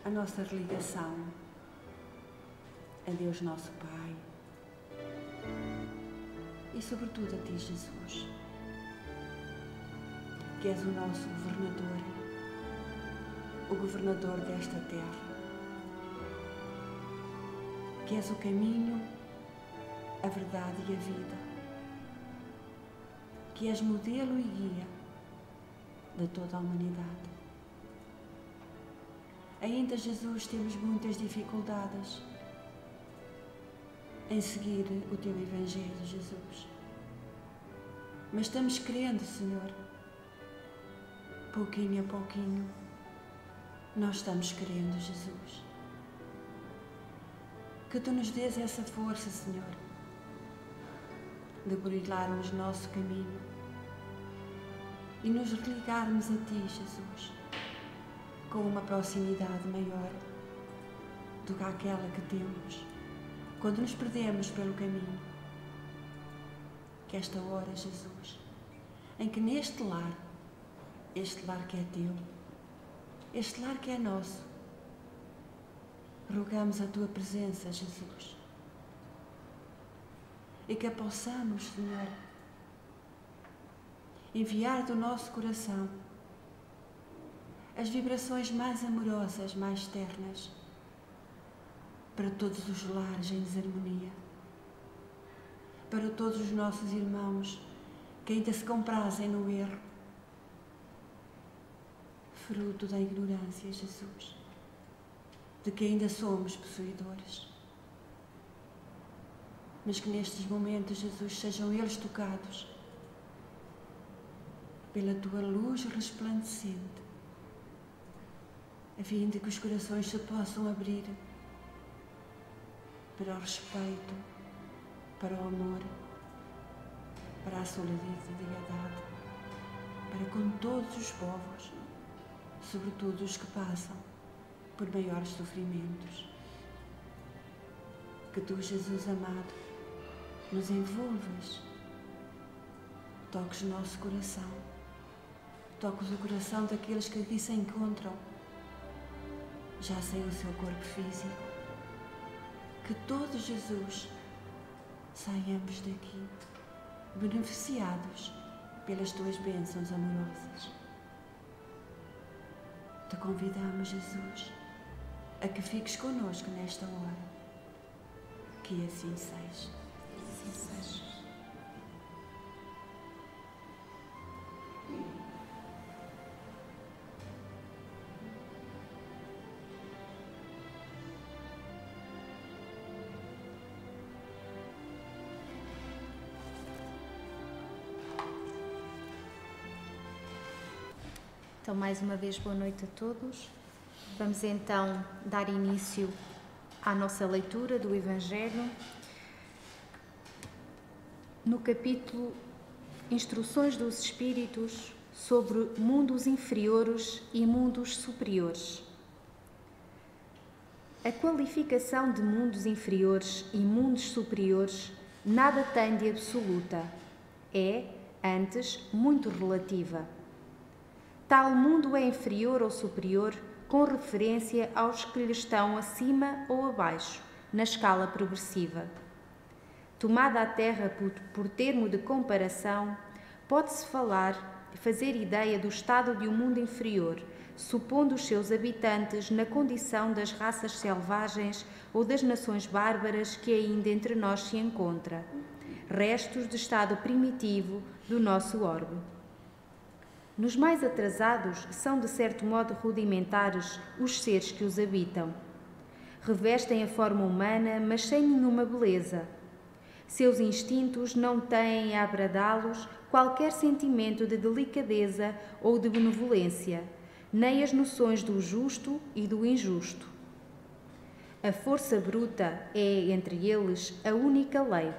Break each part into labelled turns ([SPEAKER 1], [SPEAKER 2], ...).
[SPEAKER 1] a nossa religação a Deus nosso Pai e sobretudo a Ti, Jesus, que és o nosso governador, o governador desta terra, que és o caminho, a verdade e a vida, que és modelo e guia de toda a humanidade. Ainda, Jesus, temos muitas dificuldades em seguir o Teu Evangelho, Jesus. Mas estamos crendo, Senhor, pouquinho a pouquinho, nós estamos crendo, Jesus. Que Tu nos dês essa força, Senhor, de brilharmos nosso caminho e nos religarmos a Ti, Jesus, com uma proximidade maior do que aquela que temos quando nos perdemos pelo caminho. Que esta hora, Jesus, em que neste lar, este lar que é Teu, este lar que é nosso, rogamos a Tua presença, Jesus, e que a possamos, Senhor, enviar do nosso coração as vibrações mais amorosas, mais ternas, para todos os lares em desarmonia, para todos os nossos irmãos que ainda se comprazem no erro, fruto da ignorância, Jesus, de que ainda somos possuidores. Mas que nestes momentos, Jesus, sejam eles tocados pela Tua luz resplandecente, a fim de que os corações se possam abrir para o respeito, para o amor, para a solidariedade, para com todos os povos, sobretudo os que passam por maiores sofrimentos. Que Tu, Jesus amado, nos envolves, toques o nosso coração, toques o coração daqueles que aqui se encontram, já sem o seu corpo físico. Que todos, Jesus, saiamos daqui beneficiados pelas Tuas bênçãos amorosas. Te convidamos, Jesus, a que fiques conosco nesta hora. Que assim seja. Assim seja.
[SPEAKER 2] Então, mais uma vez, boa noite a todos. Vamos então dar início à nossa leitura do Evangelho no capítulo Instruções dos Espíritos sobre mundos inferiores e mundos superiores. A qualificação de mundos inferiores e mundos superiores nada tem de absoluta, é, antes, muito relativa. Tal mundo é inferior ou superior com referência aos que lhe estão acima ou abaixo, na escala progressiva. Tomada a Terra por termo de comparação, pode-se fazer ideia do estado de um mundo inferior, supondo os seus habitantes na condição das raças selvagens ou das nações bárbaras que ainda entre nós se encontra, restos de estado primitivo do nosso orbe. Nos mais atrasados, são de certo modo rudimentares os seres que os habitam. Revestem a forma humana, mas sem nenhuma beleza. Seus instintos não têm a abradá-los qualquer sentimento de delicadeza ou de benevolência, nem as noções do justo e do injusto. A força bruta é, entre eles, a única lei.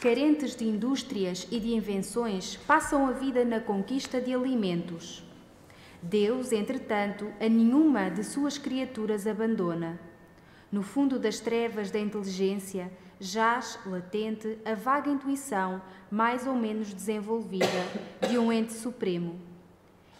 [SPEAKER 2] Carentes de indústrias e de invenções, passam a vida na conquista de alimentos. Deus, entretanto, a nenhuma de suas criaturas abandona. No fundo das trevas da inteligência, jaz latente a vaga intuição, mais ou menos desenvolvida, de um ente supremo.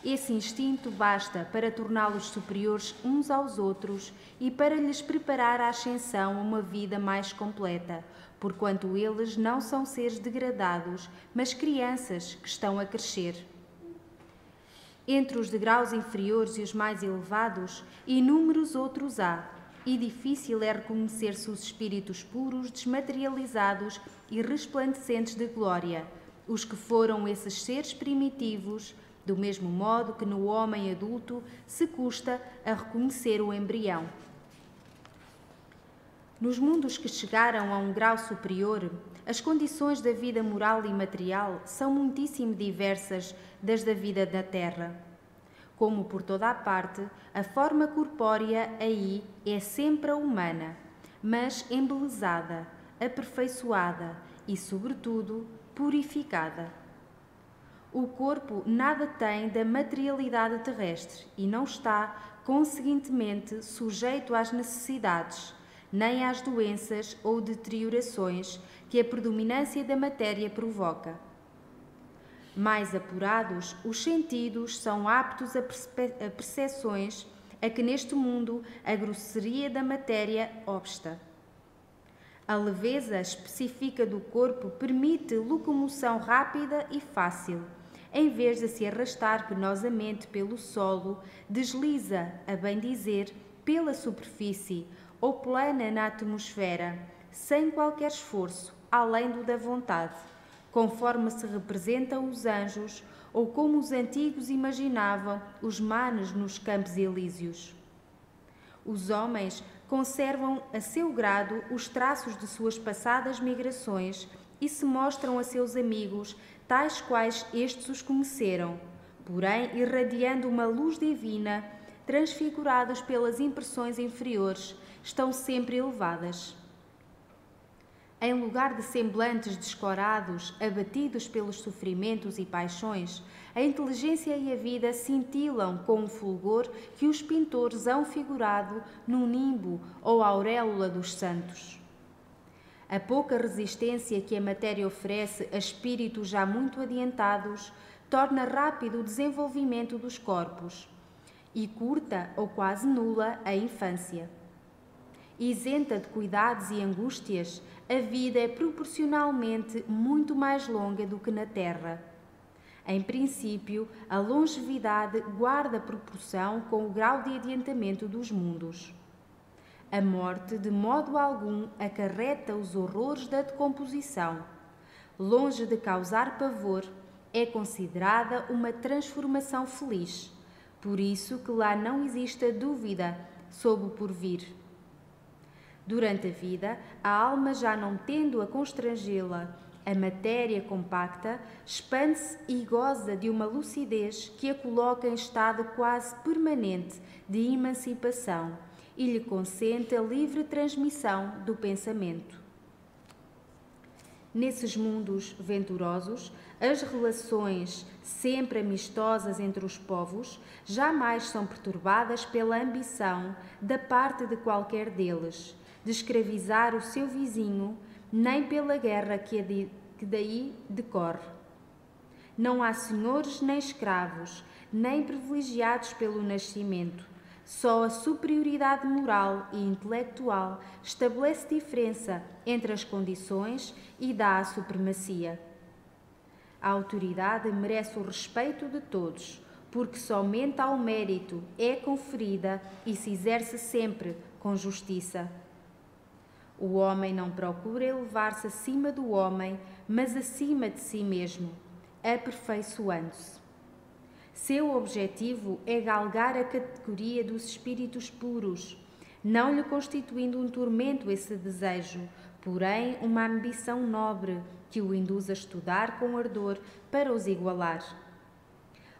[SPEAKER 2] Esse instinto basta para torná-los superiores uns aos outros e para lhes preparar a ascensão a uma vida mais completa, porquanto eles não são seres degradados, mas crianças que estão a crescer. Entre os degraus inferiores e os mais elevados, inúmeros outros há, e difícil é reconhecer-se os espíritos puros, desmaterializados e resplandecentes de glória, os que foram esses seres primitivos, do mesmo modo que no homem adulto se custa a reconhecer o embrião. Nos mundos que chegaram a um grau superior, as condições da vida moral e material são muitíssimo diversas das da vida da Terra. Como por toda a parte, a forma corpórea aí é sempre a humana, mas embelezada, aperfeiçoada e, sobretudo, purificada. O corpo nada tem da materialidade terrestre e não está, conseguintemente, sujeito às necessidades, nem às doenças ou deteriorações que a predominância da matéria provoca. Mais apurados, os sentidos são aptos a percepções a que neste mundo a grosseria da matéria obsta. A leveza específica do corpo permite locomoção rápida e fácil. Em vez de se arrastar penosamente pelo solo, desliza, a bem dizer, pela superfície ou plana na atmosfera, sem qualquer esforço, além do da vontade, conforme se representam os anjos ou como os antigos imaginavam os manes nos campos elíseos. Os homens conservam a seu grado os traços de suas passadas migrações e se mostram a seus amigos tais quais estes os conheceram, porém irradiando uma luz divina, transfigurados pelas impressões inferiores, estão sempre elevadas. Em lugar de semblantes descorados, abatidos pelos sofrimentos e paixões, a inteligência e a vida cintilam com o fulgor que os pintores hão figurado no nimbo ou auréola dos santos. A pouca resistência que a matéria oferece a espíritos já muito adiantados torna rápido o desenvolvimento dos corpos e curta ou quase nula a infância. Isenta de cuidados e angústias, a vida é proporcionalmente muito mais longa do que na Terra. Em princípio, a longevidade guarda proporção com o grau de adiantamento dos mundos. A morte, de modo algum, acarreta os horrores da decomposição. Longe de causar pavor, é considerada uma transformação feliz. Por isso que lá não existe a dúvida sobre o porvir. Durante a vida, a alma, já não tendo a constrangê-la, a matéria compacta, expande-se e goza de uma lucidez que a coloca em estado quase permanente de emancipação e lhe consente a livre transmissão do pensamento. Nesses mundos venturosos, as relações, sempre amistosas entre os povos, jamais são perturbadas pela ambição da parte de qualquer deles de escravizar o seu vizinho, nem pela guerra que daí decorre. Não há senhores nem escravos, nem privilegiados pelo nascimento. Só a superioridade moral e intelectual estabelece diferença entre as condições e dá a supremacia. A autoridade merece o respeito de todos, porque somente ao mérito é conferida e se exerce sempre com justiça. O homem não procura elevar-se acima do homem, mas acima de si mesmo, aperfeiçoando-se. Seu objetivo é galgar a categoria dos espíritos puros, não lhe constituindo um tormento esse desejo, porém uma ambição nobre que o induz a estudar com ardor para os igualar.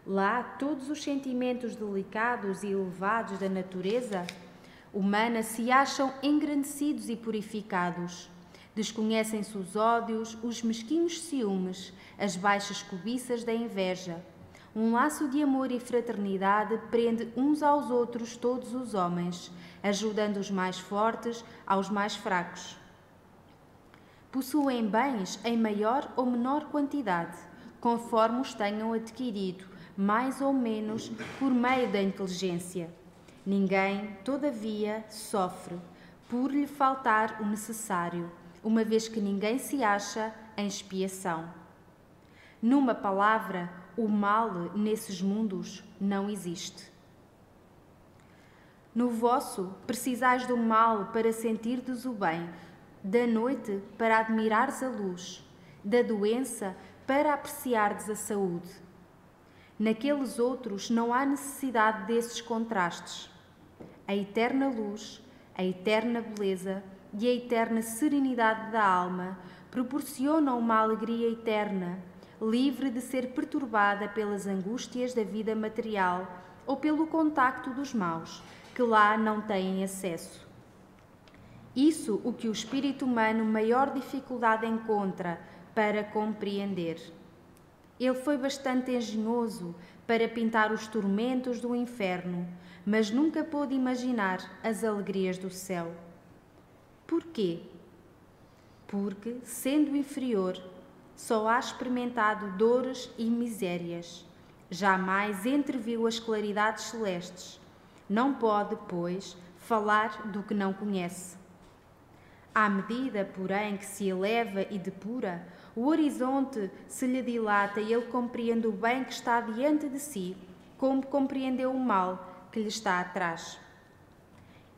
[SPEAKER 2] Lá, todos os sentimentos delicados e elevados da natureza humana se acham engrandecidos e purificados. Desconhecem-se os ódios, os mesquinhos ciúmes, as baixas cobiças da inveja. Um laço de amor e fraternidade prende uns aos outros todos os homens, ajudando os mais fortes aos mais fracos. Possuem bens em maior ou menor quantidade, conforme os tenham adquirido, mais ou menos por meio da inteligência. Ninguém, todavia, sofre por lhe faltar o necessário, uma vez que ninguém se acha em expiação. Numa palavra, o mal nesses mundos não existe. No vosso, precisais do mal para sentirdes o bem, da noite para admirares a luz, da doença para apreciardes a saúde. Naqueles outros não há necessidade desses contrastes. A eterna luz, a eterna beleza e a eterna serenidade da alma proporcionam uma alegria eterna, livre de ser perturbada pelas angústias da vida material ou pelo contacto dos maus, que lá não têm acesso. Isso o que o espírito humano maior dificuldade encontra para compreender. Ele foi bastante engenhoso para pintar os tormentos do inferno, mas nunca pôde imaginar as alegrias do céu. Porquê? Porque, sendo inferior, só há experimentado dores e misérias. Jamais entreviu as claridades celestes. Não pode, pois, falar do que não conhece. À medida, porém, que se eleva e depura, o horizonte se lhe dilata e ele compreende o bem que está diante de si, como compreendeu o mal que lhe está atrás.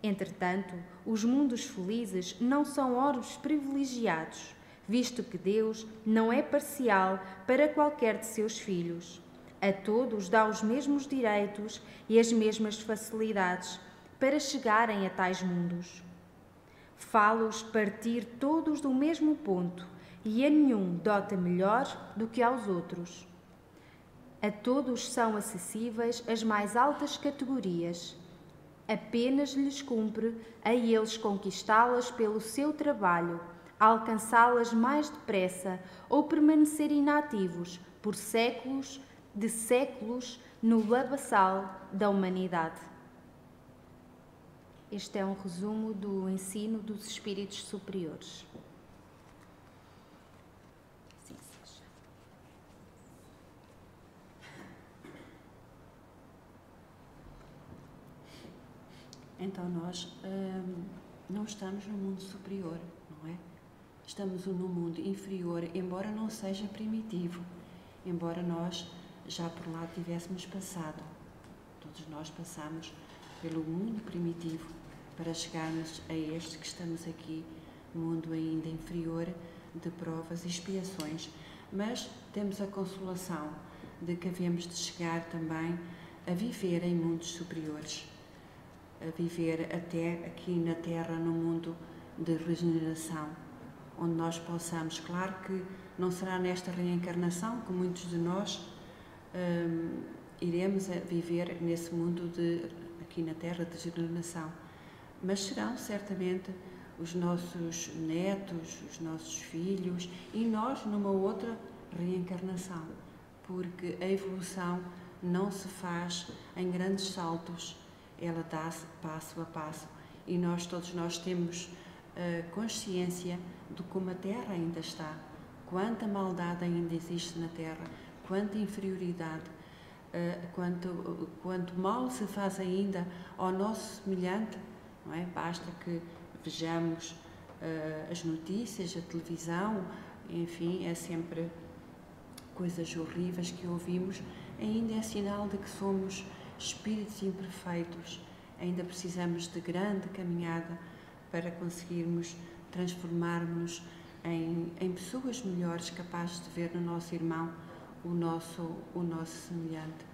[SPEAKER 2] Entretanto, os mundos felizes não são orbes privilegiados, visto que Deus não é parcial para qualquer de seus filhos. A todos dá os mesmos direitos e as mesmas facilidades para chegarem a tais mundos. Fá-los partir todos do mesmo ponto, e a nenhum dota melhor do que aos outros. A todos são acessíveis as mais altas categorias. Apenas lhes cumpre a eles conquistá-las pelo seu trabalho, alcançá-las mais depressa ou permanecer inativos por séculos de séculos no lamaçal da humanidade. Este é um resumo do ensino dos espíritos superiores. Assim seja.
[SPEAKER 1] Então nós não estamos no mundo superior, não é? Estamos no mundo inferior, embora não seja primitivo, embora nós já por lá tivéssemos passado. Todos nós passamos pelo mundo primitivo para chegarmos a este que estamos aqui, mundo ainda inferior de provas e expiações. Mas temos a consolação de que havemos de chegar também a viver em mundos superiores, a viver até aqui na Terra, no mundo de regeneração, onde nós possamos, claro que não será nesta reencarnação que muitos de nós iremos a viver nesse mundo aqui na Terra de regeneração, mas serão certamente os nossos netos, os nossos filhos e nós numa outra reencarnação, porque a evolução não se faz em grandes saltos, ela dá-se passo a passo e todos nós temos consciência de como a Terra ainda está, quanta maldade ainda existe na Terra, quanta inferioridade, quanto mal se faz ainda ao nosso semelhante, não é? Basta que vejamos as notícias, a televisão, enfim, é sempre coisas horríveis que ouvimos, ainda é sinal de que somos espíritos imperfeitos, ainda precisamos de grande caminhada para conseguirmos transformar-nos em pessoas melhores, capazes de ver no nosso irmão o nosso semelhante.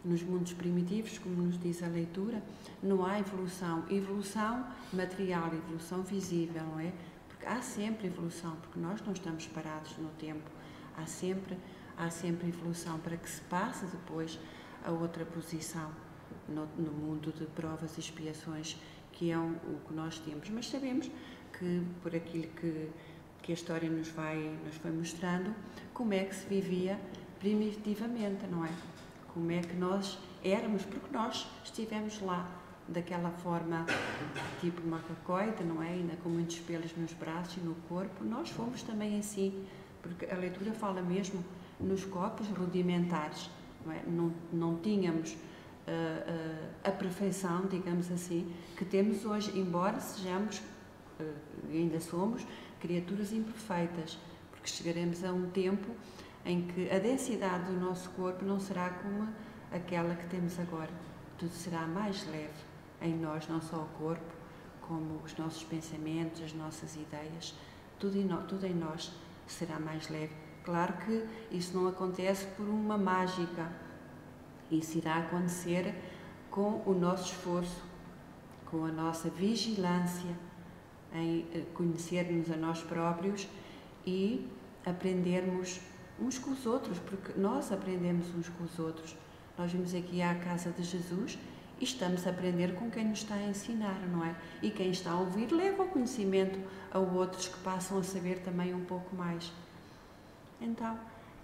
[SPEAKER 1] Nos mundos primitivos, como nos diz a leitura, não há evolução material, evolução visível, não é? Porque há sempre evolução, porque nós não estamos parados no tempo, há sempre evolução para que se passe depois a outra posição no mundo de provas e expiações, que é o que nós temos. Mas sabemos que, por aquilo que a história nos foi mostrando, como é que se vivia primitivamente, não é? Como é que nós éramos, porque nós estivemos lá daquela forma tipo macacoide, não é? Ainda com muitos pelos nos braços e no corpo. Nós fomos também assim, porque a leitura fala mesmo nos corpos rudimentares, não é? Não tínhamos a perfeição, digamos assim, que temos hoje, embora sejamos, ainda somos, criaturas imperfeitas, porque chegaremos a um tempo em que a densidade do nosso corpo não será como aquela que temos agora. Tudo será mais leve em nós, não só o corpo, como os nossos pensamentos, as nossas ideias, tudo em nós será mais leve. Claro que isso não acontece por uma mágica, isso irá acontecer com o nosso esforço, com a nossa vigilância em conhecermos a nós próprios e aprendermos uns com os outros, porque nós aprendemos uns com os outros. Nós vimos aqui à casa de Jesus e estamos a aprender com quem nos está a ensinar, não é? E quem está a ouvir leva o conhecimento a outros que passam a saber também um pouco mais. Então,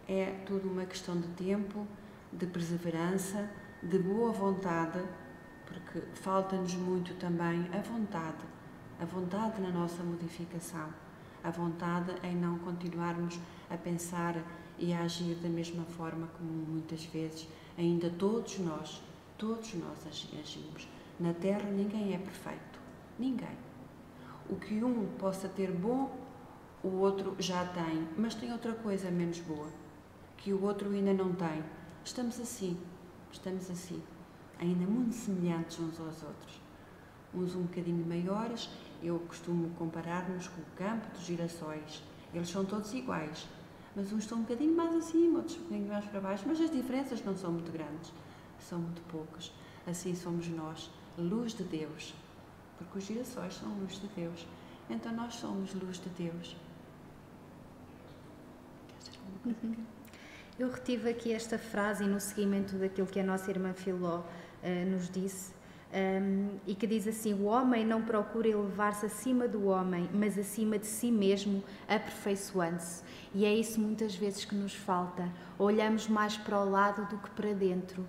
[SPEAKER 1] é tudo uma questão de tempo, de perseverança, de boa vontade, porque falta-nos muito também a vontade na nossa modificação, a vontade em não continuarmos a pensar e a agir da mesma forma como muitas vezes ainda todos nós agimos. Na Terra ninguém é perfeito, ninguém. O que um possa ter bom, o outro já tem, mas tem outra coisa menos boa, que o outro ainda não tem. Estamos assim, ainda muito semelhantes uns aos outros. Uns um bocadinho maiores, eu costumo comparar-nos com o campo dos girassóis. Eles são todos iguais, mas uns estão um bocadinho mais acima, outros um bocadinho mais para baixo, mas as diferenças não são muito grandes, são muito poucas. Assim somos nós, luz de Deus, porque os girassóis são luz de Deus, então nós somos luz de Deus.
[SPEAKER 2] Eu retive aqui esta frase no seguimento daquilo que a nossa irmã Filó nos disse, e que diz assim: o homem não procura elevar-se acima do homem, mas acima de si mesmo, aperfeiçoando-se. E é isso muitas vezes que nos falta. Olhamos mais para o lado do que para dentro.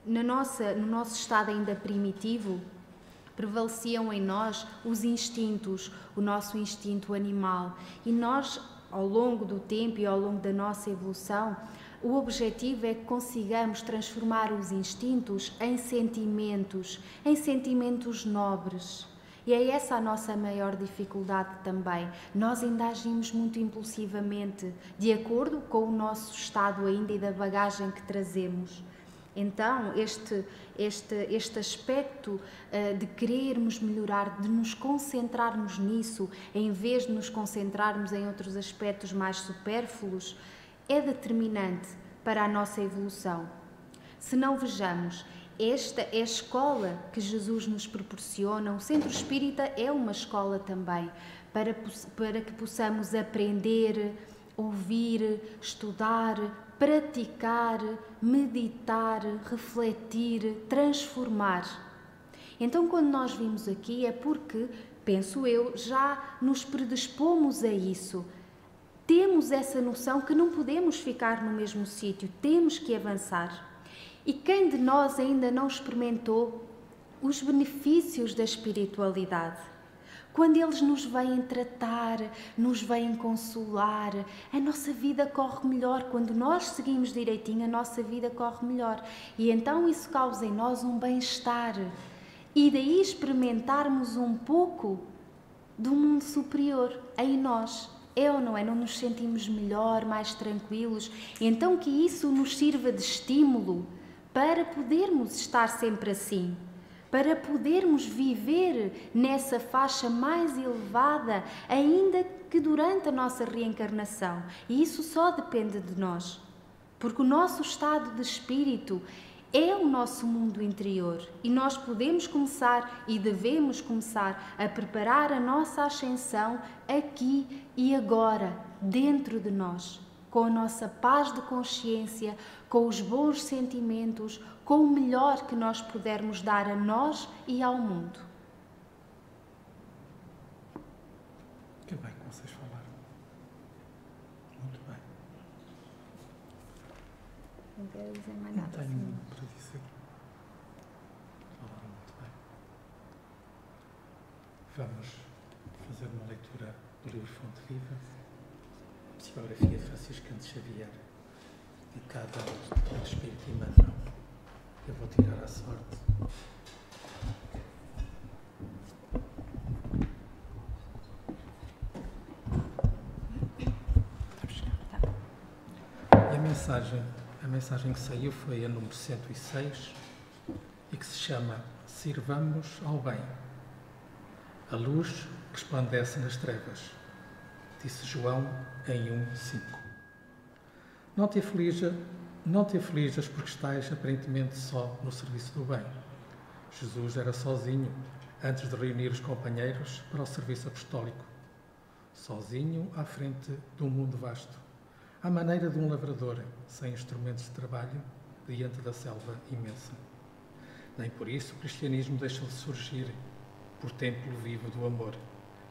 [SPEAKER 2] No nosso estado ainda primitivo, prevaleciam em nós os instintos, o nosso instinto animal. E nós, ao longo do tempo e ao longo da nossa evolução, o objetivo é que consigamos transformar os instintos em sentimentos nobres. E é essa a nossa maior dificuldade também. Nós ainda agimos muito impulsivamente, de acordo com o nosso estado ainda e da bagagem que trazemos. Então, este aspecto de querermos melhorar, de nos concentrarmos nisso, em vez de nos concentrarmos em outros aspectos mais supérfluos, é determinante para a nossa evolução. Se não vejamos, esta é a escola que Jesus nos proporciona, o Centro Espírita é uma escola também, para que possamos aprender, ouvir, estudar, praticar, meditar, refletir, transformar. Então, quando nós vimos aqui, é porque, penso eu, já nos predispomos a isso. Temos essa noção que não podemos ficar no mesmo sítio, temos que avançar. E quem de nós ainda não experimentou os benefícios da espiritualidade? Quando eles nos vêm tratar, nos vêm consolar, a nossa vida corre melhor. Quando nós seguimos direitinho, a nossa vida corre melhor. E então isso causa em nós um bem-estar. E daí experimentarmos um pouco do mundo superior em nós. É ou não é? Não nos sentimos melhor, mais tranquilos? Então que isso nos sirva de estímulo para podermos estar sempre assim. Para podermos viver nessa faixa mais elevada, ainda que durante a nossa reencarnação. E isso só depende de nós, porque o nosso estado de espírito é o nosso mundo interior e nós podemos começar e devemos começar a preparar a nossa ascensão aqui e agora, dentro de nós, com a nossa paz de consciência, com os bons sentimentos, com o melhor que nós pudermos dar a nós e ao mundo.
[SPEAKER 3] Que bem que vocês falaram. Muito bem.
[SPEAKER 2] Não quero dizer mais
[SPEAKER 3] Não
[SPEAKER 2] nada.
[SPEAKER 3] tenho para dizer. Vamos fazer uma leitura do livro Fonte Viva, psicografia franciscana de Xavier, dedicada ao Espírito Emmanuel. Eu vou tirar à sorte. E a mensagem que saiu foi a número 106 e que se chama Sirvamos ao Bem. A luz resplandece nas trevas, disse João em 1:5. Não te aflijas porque estás aparentemente só no serviço do bem. Jesus era sozinho antes de reunir os companheiros para o serviço apostólico. Sozinho à frente de um mundo vasto, à maneira de um lavrador sem instrumentos de trabalho diante da selva imensa. Nem por isso o cristianismo deixou de surgir por templo vivo do amor,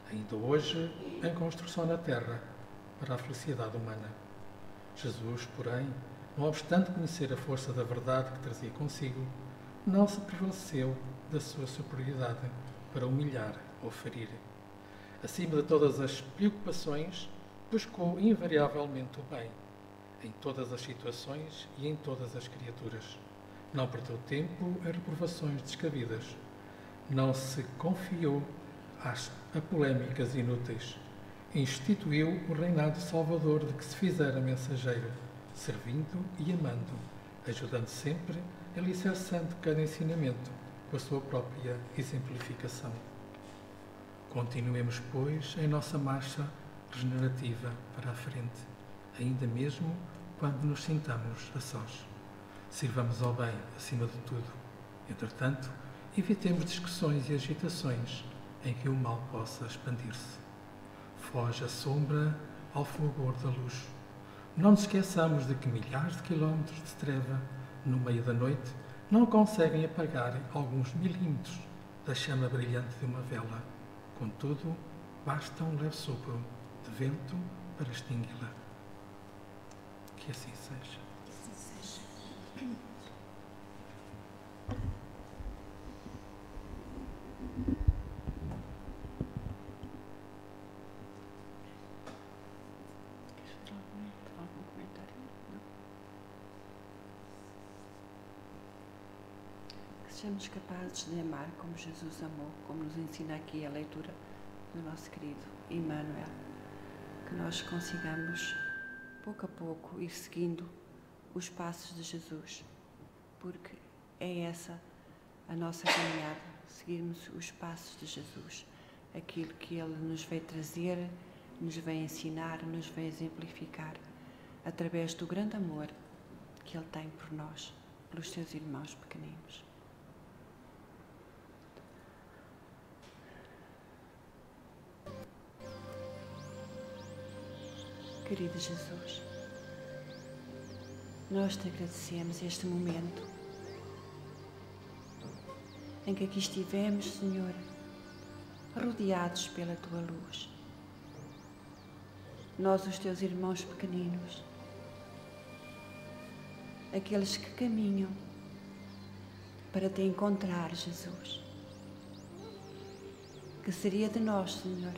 [SPEAKER 3] ainda hoje em construção na terra para a felicidade humana. Jesus, porém, não obstante conhecer a força da verdade que trazia consigo, não se prevaleceu da sua superioridade para humilhar ou ferir. Acima de todas as preocupações, buscou invariavelmente o bem, em todas as situações e em todas as criaturas. Não perdeu tempo em reprovações descabidas. Não se confiou a polémicas inúteis. Instituiu o reinado salvador de que se fizera mensageiro, servindo e amando, ajudando sempre, alicerçando cada ensinamento com a sua própria exemplificação. Continuemos, pois, em nossa marcha regenerativa para a frente, ainda mesmo quando nos sintamos a sós. Sirvamos ao bem acima de tudo. Entretanto, evitemos discussões e agitações em que o mal possa expandir-se. Foge a sombra ao fulgor da luz. Não nos esqueçamos de que milhares de quilómetros de treva, no meio da noite, não conseguem apagar alguns milímetros da chama brilhante de uma vela. Contudo, basta um leve sopro de vento para extingui-la. Que assim seja.
[SPEAKER 1] Sejamos capazes de amar como Jesus amou, como nos ensina aqui a leitura do nosso querido Emmanuel. Que nós consigamos, pouco a pouco, ir seguindo os passos de Jesus, porque é essa a nossa caminhada, seguirmos os passos de Jesus, aquilo que Ele nos veio trazer, nos veio ensinar, nos veio exemplificar, através do grande amor que Ele tem por nós, pelos seus irmãos pequeninos. Querido Jesus, nós te agradecemos este momento em que aqui estivemos, Senhor, rodeados pela Tua luz. Nós, os Teus irmãos pequeninos, aqueles que caminham para Te encontrar, Jesus. Que seria de nós, Senhor,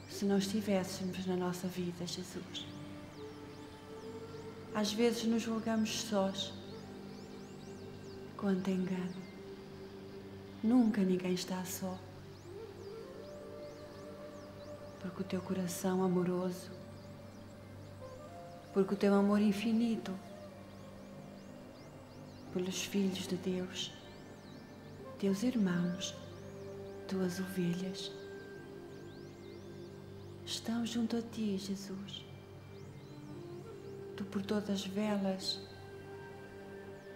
[SPEAKER 1] se não estivéssemos na nossa vida, Jesus? Às vezes nos julgamos sós. Quanto engano! Nunca ninguém está só. Porque o Teu coração amoroso, porque o Teu amor infinito pelos filhos de Deus, Teus irmãos, Tuas ovelhas, estão junto a Ti, Jesus. Tu por todas velas.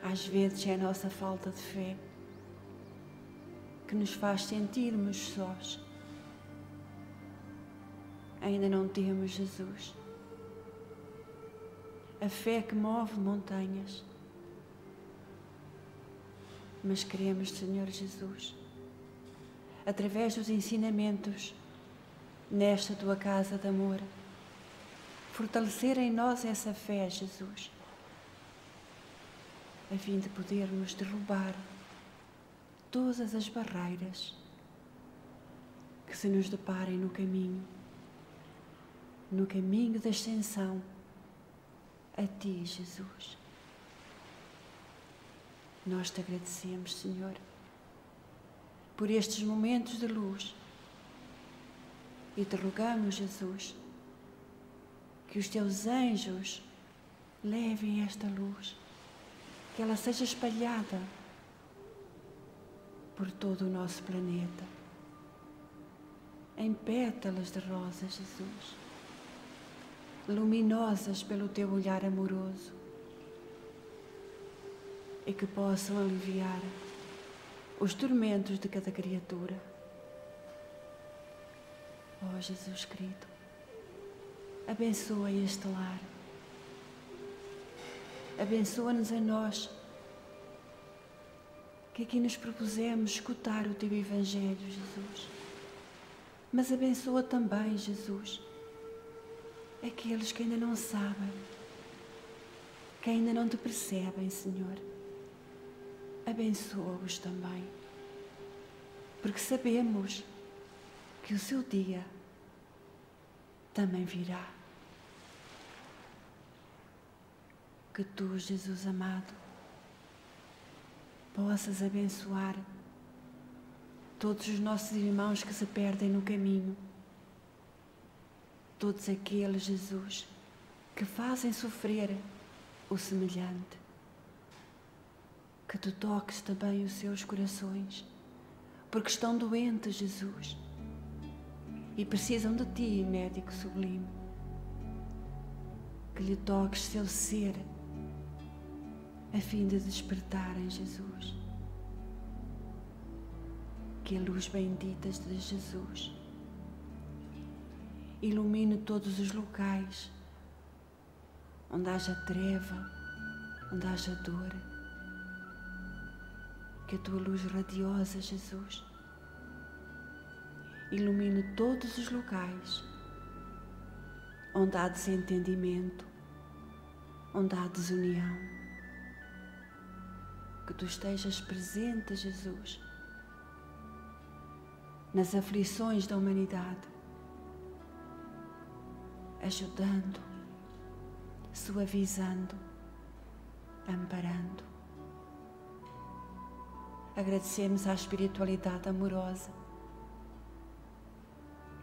[SPEAKER 1] Às vezes é a nossa falta de fé que nos faz sentirmos sós. Ainda não temos, Jesus, a fé que move montanhas. Mas queremos, Senhor Jesus, através dos ensinamentos nesta Tua casa de amor, fortalecer em nós essa fé, Jesus, a fim de podermos derrubar todas as barreiras que se nos deparem no caminho da ascensão a Ti, Jesus. Nós Te agradecemos, Senhor, por estes momentos de luz e Te rogamos, Jesus, que os Teus anjos levem esta luz, que ela seja espalhada por todo o nosso planeta, em pétalas de rosa, Jesus, luminosas pelo Teu olhar amoroso, e que possam aliviar os tormentos de cada criatura. Oh, Jesus querido, abençoa este lar, abençoa-nos a nós, que aqui nos propusemos escutar o Teu Evangelho, Jesus. Mas abençoa também, Jesus, aqueles que ainda não sabem, que ainda não Te percebem, Senhor. Abençoa-os também, porque sabemos que o seu dia também virá. Que Tu, Jesus amado, possas abençoar todos os nossos irmãos que se perdem no caminho, todos aqueles, Jesus, que fazem sofrer o semelhante. Que Tu toques também os seus corações, porque estão doentes, Jesus, e precisam de Ti, médico sublime. Que lhe toques seu ser, a fim de despertarem, Jesus. Que a luz bendita de Jesus ilumine todos os locais onde haja treva, onde haja dor. Que a Tua luz radiosa, Jesus, ilumine todos os locais onde há desentendimento, onde há desunião. Que Tu estejas presente, Jesus, nas aflições da humanidade, ajudando, suavizando, amparando. Agradecemos à espiritualidade amorosa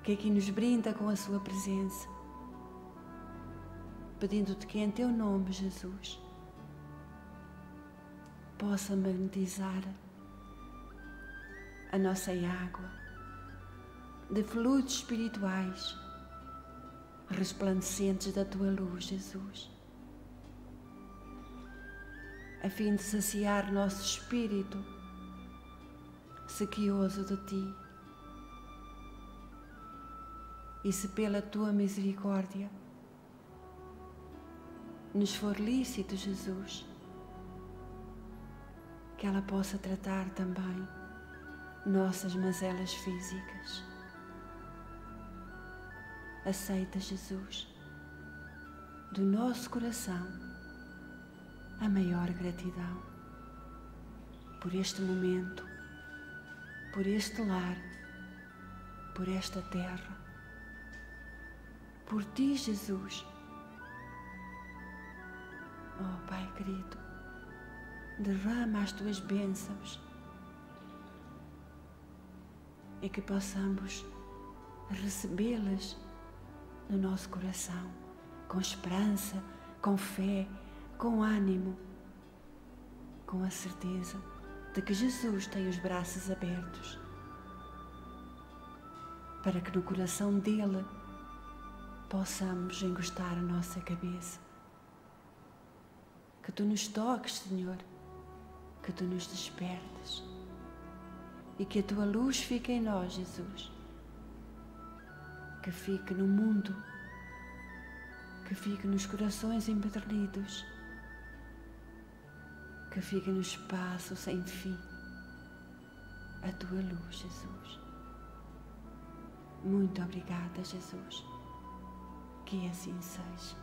[SPEAKER 1] que aqui nos brinda com a Sua presença, pedindo-Te que em Teu nome, Jesus, possa magnetizar a nossa água de fluidos espirituais resplandecentes da Tua luz, Jesus, a fim de saciar nosso espírito sequioso de Ti. E se pela Tua misericórdia nos for lícito, Jesus, que ela possa tratar também nossas mazelas físicas. Aceita, Jesus, do nosso coração a maior gratidão por este momento, por este lar, por esta terra, por Ti, Jesus. Oh, Pai querido, derrama as Tuas bênçãos e que possamos recebê-las no nosso coração, com esperança, com fé, com ânimo, com a certeza de que Jesus tem os braços abertos para que no coração dele possamos encostar a nossa cabeça. Que Tu nos toques, Senhor, que Tu nos despertes e que a Tua luz fique em nós, Jesus, que fique no mundo, que fique nos corações empedernidos, que fique no espaço sem fim a Tua luz, Jesus. Muito obrigada, Jesus, que assim seja.